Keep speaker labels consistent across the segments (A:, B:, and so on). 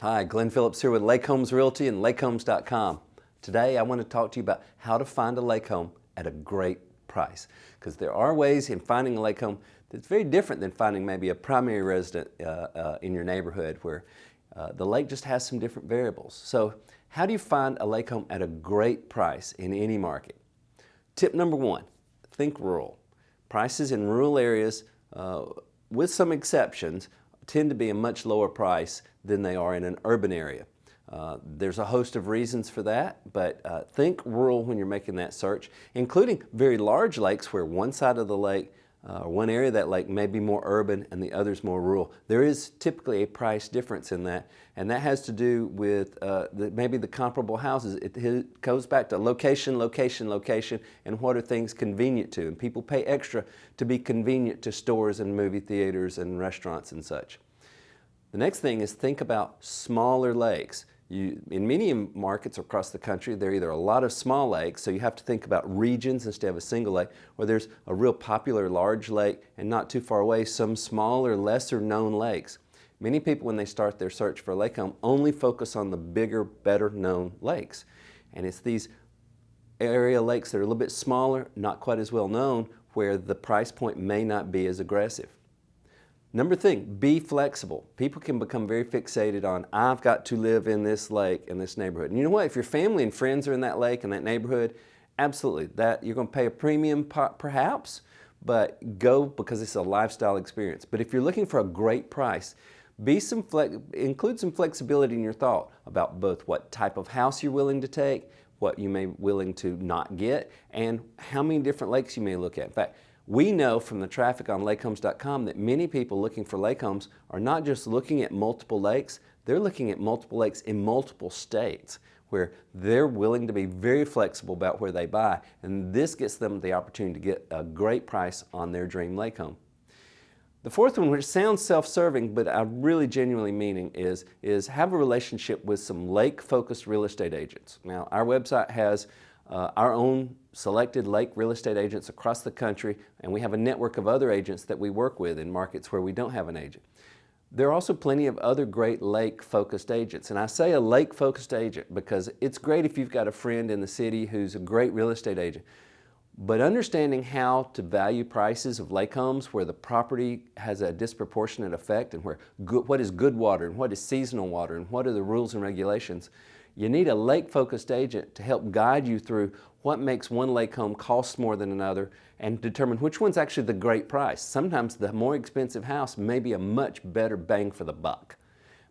A: Hi, Glenn Phillips here with Lake Homes Realty and lakehomes.com. Today I want to talk to you about how to find a lake home at a great price, because there are ways in finding a lake home that's very different than finding maybe a primary resident in your neighborhood where the lake just has some different variables. So how do you find a lake home at a great price in any market? Tip number one, think rural. Prices in rural areas, with some exceptions, tend to be a much lower price than they are in an urban area. There's a host of reasons for that, but think rural when you're making that search, including very large lakes where one side of the lake, one area of that lake may be more urban and the other's more rural. There is typically a price difference in that, and that has to do with maybe the comparable houses. It goes back to location, location, location, and what are things convenient to. And people pay extra to be convenient to stores and movie theaters and restaurants and such. The next thing is think about smaller lakes. In many markets across the country, there are either a lot of small lakes, so you have to think about regions instead of a single lake, or there's a real popular large lake, and not too far away, some smaller, lesser known lakes. Many people, when they start their search for a lake home, only focus on the bigger, better known lakes. And it's these area lakes that are a little bit smaller, not quite as well known, where the price point may not be as aggressive. Number thing, be flexible. People can become very fixated on, I've got to live in this lake, in this neighborhood. And you know what? If your family and friends are in that lake, in that neighborhood, absolutely, you're going to pay a premium perhaps, but go because it's a lifestyle experience. But if you're looking for a great price, include some flexibility in your thought about both what type of house you're willing to take, what you may be willing to not get, and how many different lakes you may look at. In fact, we know from the traffic on lakehomes.com that many people looking for lake homes are not just looking at multiple lakes, they're looking at multiple lakes in multiple states where they're willing to be very flexible about where they buy, and this gets them the opportunity to get a great price on their dream lake home. The fourth one, which sounds self-serving, but I really genuinely meaning is have a relationship with some lake-focused real estate agents. Now, our website has our own selected lake real estate agents across the country, and we have a network of other agents that we work with in markets where we don't have an agent. There are also plenty of other great lake-focused agents, and I say a lake-focused agent because it's great if you've got a friend in the city who's a great real estate agent, but understanding how to value prices of lake homes where the property has a disproportionate effect and what is good water and what is seasonal water and what are the rules and regulations, you need a lake-focused agent to help guide you through what makes one lake home cost more than another and determine which one's actually the great price. Sometimes the more expensive house may be a much better bang for the buck.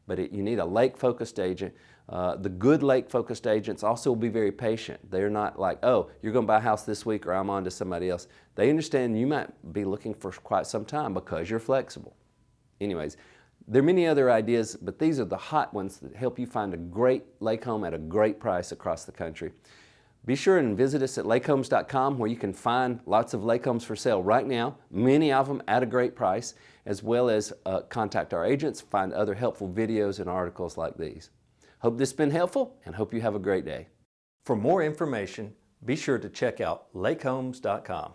A: But you need a lake-focused agent. The good lake-focused agents also will be very patient. They're not like, oh, you're going to buy a house this week or I'm on to somebody else. They understand you might be looking for quite some time because you're flexible. Anyways, there are many other ideas, but these are the hot ones that help you find a great lake home at a great price across the country. Be sure and visit us at lakehomes.com where you can find lots of lake homes for sale right now, many of them at a great price, as well as contact our agents, find other helpful videos and articles like these. Hope this has been helpful and hope you have a great day. For more information, be sure to check out lakehomes.com.